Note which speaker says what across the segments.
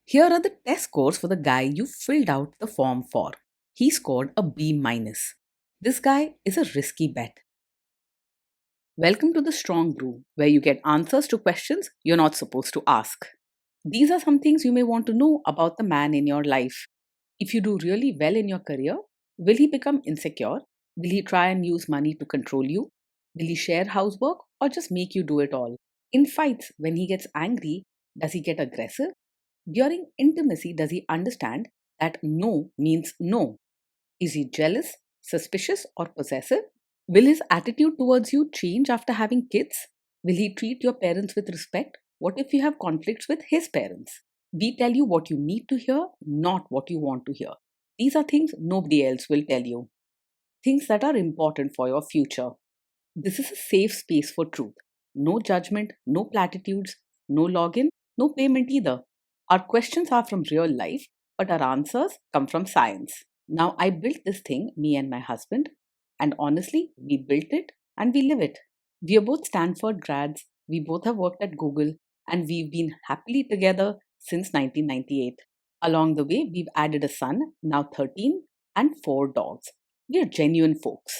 Speaker 1: Here are the test scores for the guy you filled out the form for. He scored a B minus. This guy is a risky bet. Welcome to the Strong Brew, where you get answers to questions you're not supposed to ask. These are some things you may want to know about the man in your life. If you do really well in your career, will he become insecure? Will he try and use money to control you? Will he share housework or just make you do it all? In fights, when he gets angry, does he get aggressive? During intimacy, does he understand that no means no? Is he jealous, suspicious, or possessive? Will his attitude towards you change after having kids? Will he treat your parents with respect? What if you have conflicts with his parents? We tell you what you need to hear, not what you want to hear. These are things nobody else will tell you. Things that are important for your future. This is a safe space for truth. No judgment, no platitudes, no login, no payment either. Our questions are from real life, but our answers come from science. Now, I built this thing, me and my husband, and honestly, we built it and we live it. We are both Stanford grads, we both have worked at Google, and we've been happily together since 1998. Along the way, we've added a son, now 13, and 4 dogs. We are genuine folks.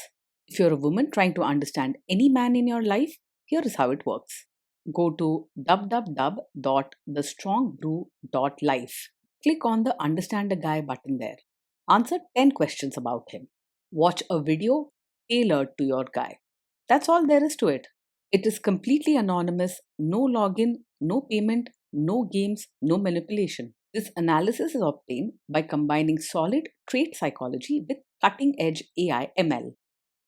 Speaker 1: If you're a woman trying to understand any man in your life, here is how it works. Go to www.thestrongbrew.life. Click on the Understand a Guy button there. Answer 10 questions about him. Watch a video tailored to your guy. That's all there is to it. It is completely anonymous, no login, no payment, no games, no manipulation. This analysis is obtained by combining solid trait psychology with cutting edge AI ML.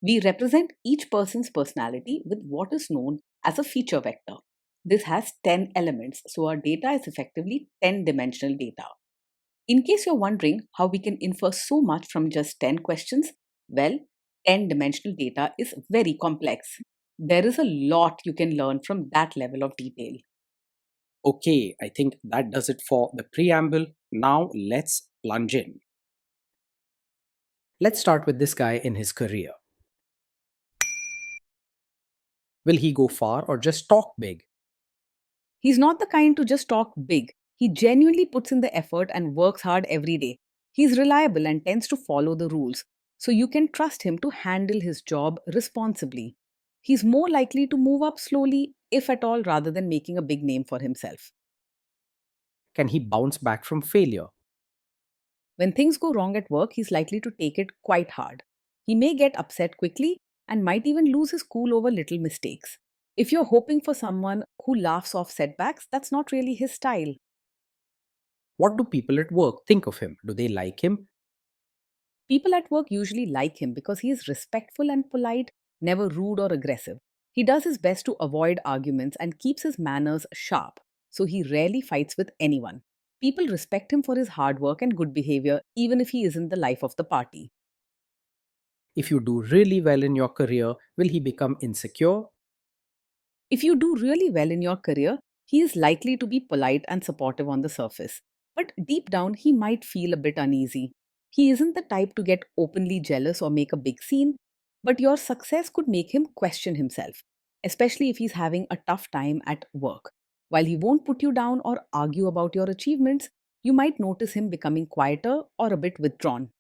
Speaker 1: We represent each person's personality with what is known as a feature vector. This has 10 elements, so our data is effectively 10-dimensional data. In case you're wondering how we can infer so much from just 10 questions, well, 10-dimensional data is very complex. There is a lot you can learn from that level of detail.
Speaker 2: Okay, I think that does it for the preamble. Now let's plunge in. Let's start with this guy in his career. Will he go far or just talk big?
Speaker 1: He's not the kind to just talk big. He genuinely puts in the effort and works hard every day. He's reliable and tends to follow the rules, so you can trust him to handle his job responsibly. He's more likely to move up slowly, if at all, rather than making a big name for himself.
Speaker 2: Can he bounce back from failure?
Speaker 1: When things go wrong at work, he's likely to take it quite hard. He may get upset quickly and might even lose his cool over little mistakes. If you're hoping for someone who laughs off setbacks, that's not really his style.
Speaker 2: What do people at work think of him? Do they like him?
Speaker 1: People at work usually like him because he is respectful and polite, never rude or aggressive. He does his best to avoid arguments and keeps his manners sharp, so he rarely fights with anyone. People respect him for his hard work and good behavior, even if he isn't the life of the party.
Speaker 2: If you do really well in your career, will he become insecure?
Speaker 1: If you do really well in your career, he is likely to be polite and supportive on the surface. But deep down, he might feel a bit uneasy. He isn't the type to get openly jealous or make a big scene, but your success could make him question himself, especially if he's having a tough time at work. While he won't put you down or argue about your achievements, you might notice him becoming quieter or a bit withdrawn.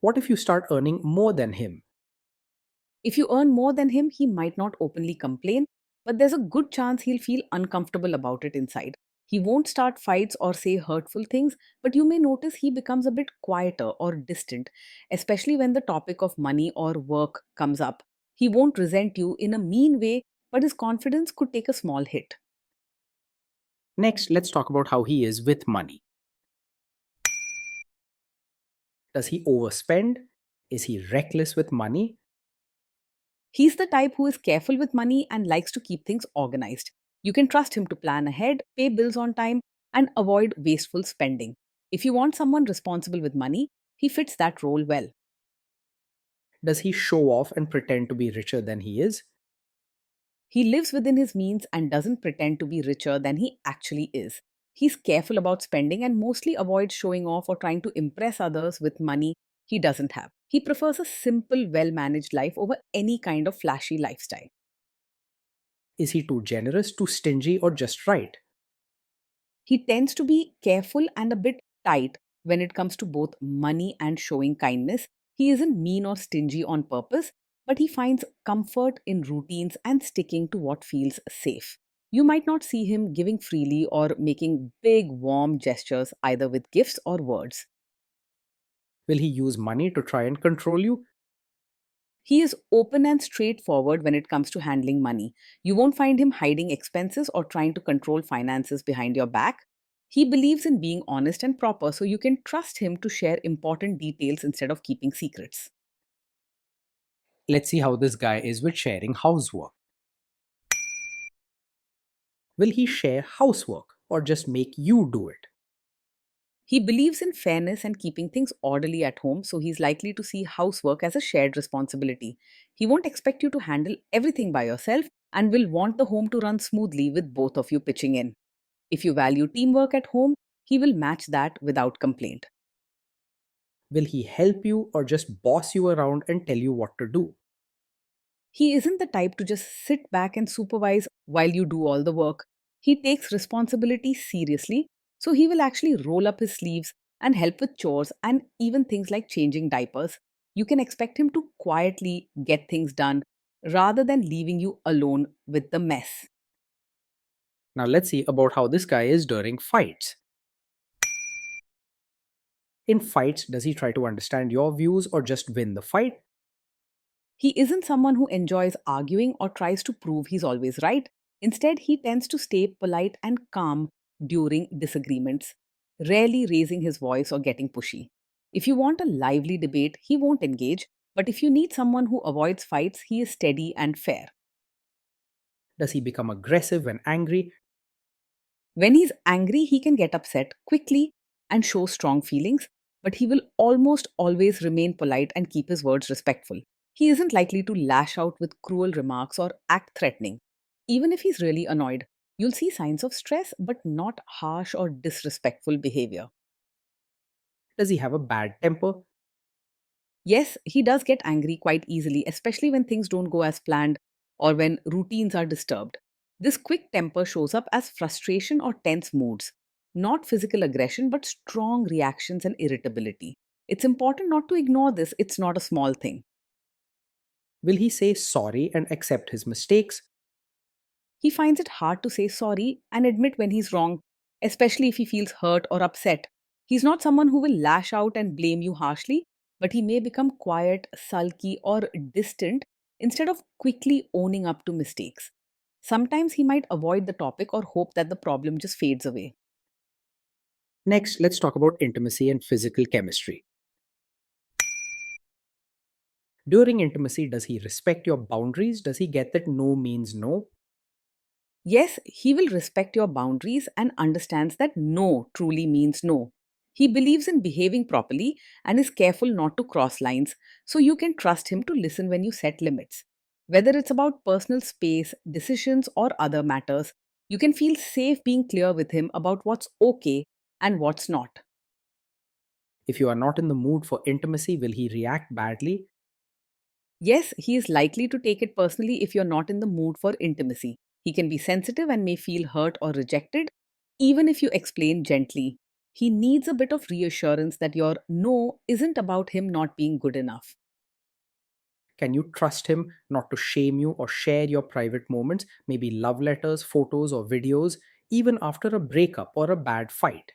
Speaker 2: What if you start earning more than him?
Speaker 1: If you earn more than him, he might not openly complain, but there's a good chance he'll feel uncomfortable about it inside. He won't start fights or say hurtful things, but you may notice he becomes a bit quieter or distant, especially when the topic of money or work comes up. He won't resent you in a mean way, but his confidence could take a small hit.
Speaker 2: Next, let's talk about how he is with money. Does he overspend? Is he reckless with money?
Speaker 1: He's the type who is careful with money and likes to keep things organized. You can trust him to plan ahead, pay bills on time, and avoid wasteful spending. If you want someone responsible with money, he fits that role well.
Speaker 2: Does he show off and pretend to be richer than he is?
Speaker 1: He lives within his means and doesn't pretend to be richer than he actually is. He's careful about spending and mostly avoids showing off or trying to impress others with money he doesn't have. He prefers a simple, well managed life over any kind of flashy lifestyle.
Speaker 2: Is he too generous, too stingy, or just right?
Speaker 1: He tends to be careful and a bit tight when it comes to both money and showing kindness. He isn't mean or stingy on purpose, but he finds comfort in routines and sticking to what feels safe. You might not see him giving freely or making big, warm gestures either with gifts or words.
Speaker 2: Will he use money to try and control you?
Speaker 1: He is open and straightforward when it comes to handling money. You won't find him hiding expenses or trying to control finances behind your back. He believes in being honest and proper, so you can trust him to share important details instead of keeping secrets.
Speaker 2: Let's see how this guy is with sharing housework. Will he share housework or just make you do it?
Speaker 1: He believes in fairness and keeping things orderly at home, so he's likely to see housework as a shared responsibility. He won't expect you to handle everything by yourself and will want the home to run smoothly with both of you pitching in. If you value teamwork at home, he will match that without complaint.
Speaker 2: Will he help you or just boss you around and tell you what to do?
Speaker 1: He isn't the type to just sit back and supervise while you do all the work. He takes responsibility seriously, so he will actually roll up his sleeves and help with chores and even things like changing diapers. You can expect him to quietly get things done rather than leaving you alone with the mess.
Speaker 2: Now let's see about how this guy is during fights. In fights, does he try to understand your views or just win the fight?
Speaker 1: He isn't someone who enjoys arguing or tries to prove he's always right. Instead, he tends to stay polite and calm during disagreements, rarely raising his voice or getting pushy. If you want a lively debate, he won't engage, but if you need someone who avoids fights, he is steady and fair.
Speaker 2: Does he become aggressive when angry?
Speaker 1: When he's angry, he can get upset quickly and show strong feelings, but he will almost always remain polite and keep his words respectful. He isn't likely to lash out with cruel remarks or act threatening. Even if he's really annoyed, you'll see signs of stress, but not harsh or disrespectful behavior.
Speaker 2: Does he have a bad temper?
Speaker 1: Yes, he does get angry quite easily, especially when things don't go as planned or when routines are disturbed. This quick temper shows up as frustration or tense moods, not physical aggression, but strong reactions and irritability. It's important not to ignore this, it's not a small thing.
Speaker 2: Will he say sorry and accept his mistakes?
Speaker 1: He finds it hard to say sorry and admit when he's wrong, especially if he feels hurt or upset. He's not someone who will lash out and blame you harshly, but he may become quiet, sulky, or distant instead of quickly owning up to mistakes. Sometimes he might avoid the topic or hope that the problem just fades away.
Speaker 2: Next, let's talk about intimacy and physical chemistry. During intimacy, does he respect your boundaries? Does he get that no means no?
Speaker 1: Yes, he will respect your boundaries and understands that no truly means no. He believes in behaving properly and is careful not to cross lines, so you can trust him to listen when you set limits. Whether it's about personal space, decisions, or other matters, you can feel safe being clear with him about what's okay and what's not.
Speaker 2: If you are not in the mood for intimacy, will he react badly?
Speaker 1: Yes, he is likely to take it personally if you're not in the mood for intimacy. He can be sensitive and may feel hurt or rejected, even if you explain gently. He needs a bit of reassurance that your no isn't about him not being good enough.
Speaker 2: Can you trust him not to shame you or share your private moments, maybe love letters, photos, or videos, even after a breakup or a bad fight?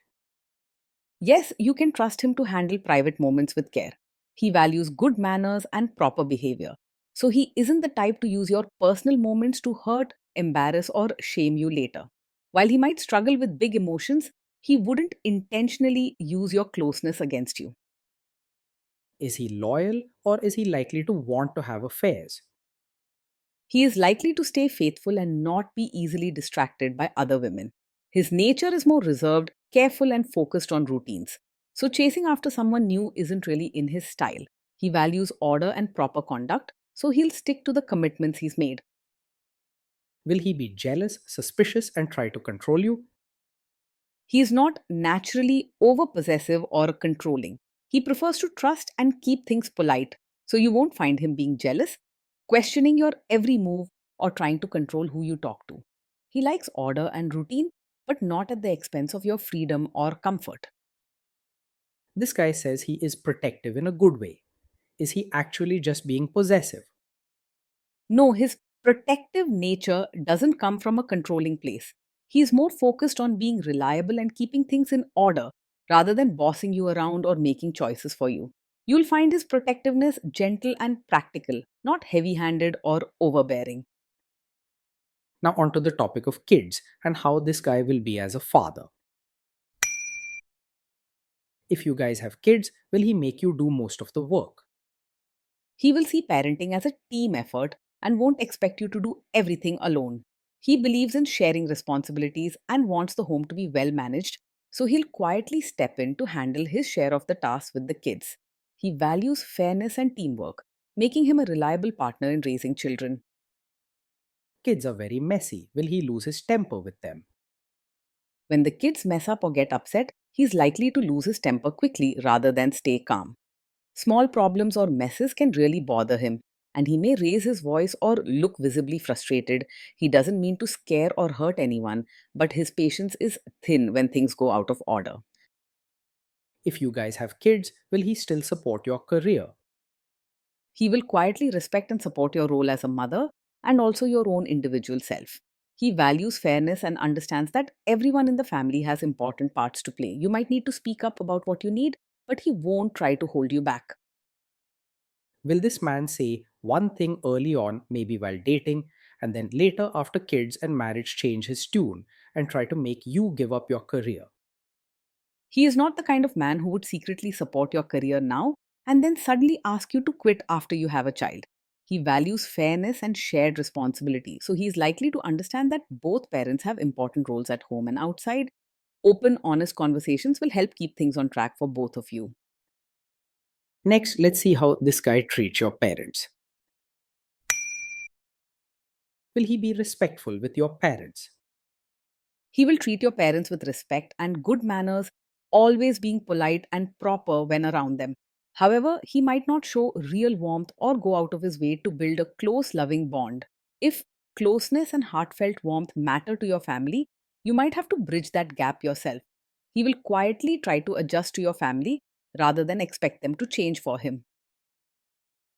Speaker 1: Yes, you can trust him to handle private moments with care. He values good manners and proper behavior. So he isn't the type to use your personal moments to hurt, embarrass, or shame you later. While he might struggle with big emotions, he wouldn't intentionally use your closeness against you.
Speaker 2: Is he loyal or is he likely to want to have affairs?
Speaker 1: He is likely to stay faithful and not be easily distracted by other women. His nature is more reserved, careful, and focused on routines. So, chasing after someone new isn't really in his style. He values order and proper conduct, so he'll stick to the commitments he's made.
Speaker 2: Will he be jealous, suspicious, and try to control you?
Speaker 1: He is not naturally over possessive or controlling. He prefers to trust and keep things polite, so you won't find him being jealous, questioning your every move, or trying to control who you talk to. He likes order and routine, but not at the expense of your freedom or comfort.
Speaker 2: This guy says he is protective in a good way. Is he actually just being possessive?
Speaker 1: No, his protective nature doesn't come from a controlling place. He is more focused on being reliable and keeping things in order rather than bossing you around or making choices for you. You'll find his protectiveness gentle and practical, not heavy handed or overbearing.
Speaker 2: Now, onto the topic of kids and how this guy will be as a father. If you guys have kids, will he make you do most of the work?
Speaker 1: He will see parenting as a team effort and won't expect you to do everything alone. He believes in sharing responsibilities and wants the home to be well managed, so he'll quietly step in to handle his share of the tasks with the kids. He values fairness and teamwork, making him a reliable partner in raising children.
Speaker 2: Kids are very messy. Will he lose his temper with them?
Speaker 1: When the kids mess up or get upset, he's likely to lose his temper quickly rather than stay calm. Small problems or messes can really bother him, and he may raise his voice or look visibly frustrated. He doesn't mean to scare or hurt anyone, but his patience is thin when things go out of order.
Speaker 2: If you guys have kids, will he still support your career?
Speaker 1: He will quietly respect and support your role as a mother and also your own individual self. He values fairness and understands that everyone in the family has important parts to play. You might need to speak up about what you need, but he won't try to hold you back.
Speaker 2: Will this man say one thing early on, maybe while dating, and then later after kids and marriage change his tune and try to make you give up your career?
Speaker 1: He is not the kind of man who would secretly support your career now and then suddenly ask you to quit after you have a child. He values fairness and shared responsibility, so he is likely to understand that both parents have important roles at home and outside. Open, honest conversations will help keep things on track for both of you.
Speaker 2: Next, let's see how this guy treats your parents. Will he be respectful with your parents?
Speaker 1: He will treat your parents with respect and good manners, always being polite and proper when around them. However, he might not show real warmth or go out of his way to build a close, loving bond. If closeness and heartfelt warmth matter to your family, you might have to bridge that gap yourself. He will quietly try to adjust to your family rather than expect them to change for him.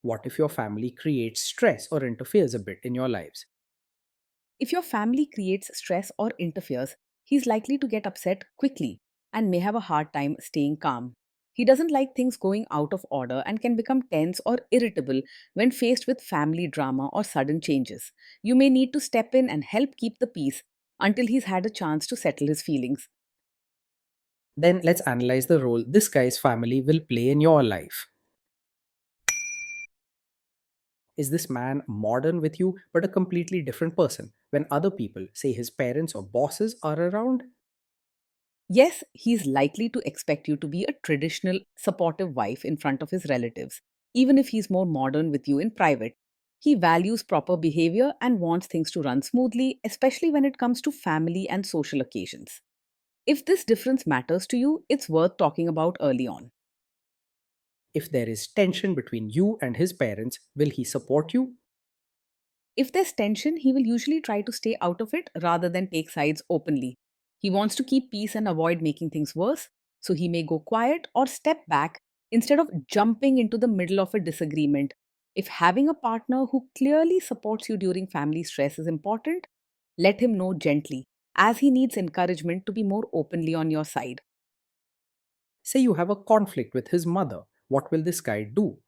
Speaker 2: What if your family creates stress or interferes a bit in your lives?
Speaker 1: If your family creates stress or interferes, he's likely to get upset quickly and may have a hard time staying calm. He doesn't like things going out of order and can become tense or irritable when faced with family drama or sudden changes. You may need to step in and help keep the peace until he's had a chance to settle his feelings.
Speaker 2: Then let's analyze the role this guy's family will play in your life. Is this man modern with you but a completely different person when other people, say his parents or bosses, are around?
Speaker 1: Yes, he's likely to expect you to be a traditional, supportive wife in front of his relatives, even if he's more modern with you in private. He values proper behavior and wants things to run smoothly, especially when it comes to family and social occasions. If this difference matters to you, it's worth talking about early on.
Speaker 2: If there is tension between you and his parents, will he support you?
Speaker 1: If there's tension, he will usually try to stay out of it rather than take sides openly. He wants to keep peace and avoid making things worse, so he may go quiet or step back instead of jumping into the middle of a disagreement. If having a partner who clearly supports you during family stress is important, let him know gently, as he needs encouragement to be more openly on your side.
Speaker 2: Say you have a conflict with his mother. What will this guy do?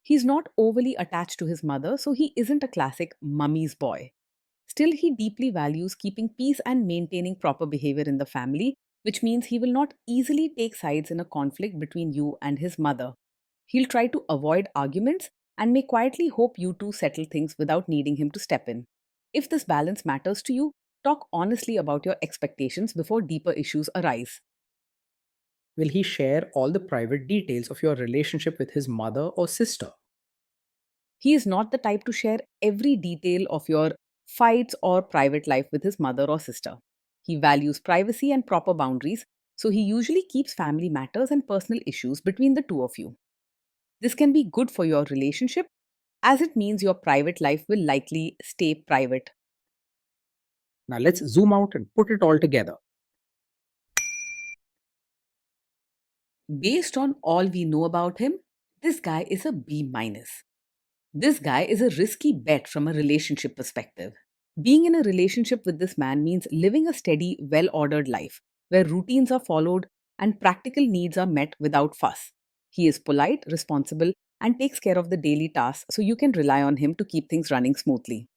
Speaker 1: He's not overly attached to his mother, so he isn't a classic mummy's boy. Still, he deeply values keeping peace and maintaining proper behavior in the family, which means he will not easily take sides in a conflict between you and his mother. He'll try to avoid arguments and may quietly hope you two settle things without needing him to step in. If this balance matters to you, talk honestly about your expectations before deeper issues arise.
Speaker 2: Will he share all the private details of your relationship with his mother or sister?
Speaker 1: He is not the type to share every detail of your fights or private life with his mother or sister. He values privacy and proper boundaries, so he usually keeps family matters and personal issues between the two of you. This can be good for your relationship, as it means your private life will likely stay private.
Speaker 2: Now let's zoom out and put it all together.
Speaker 1: Based on all we know about him, this guy is a B minus. This guy is a risky bet from a relationship perspective. Being in a relationship with this man means living a steady, well ordered life where routines are followed and practical needs are met without fuss. He is polite, responsible, and takes care of the daily tasks so you can rely on him to keep things running smoothly.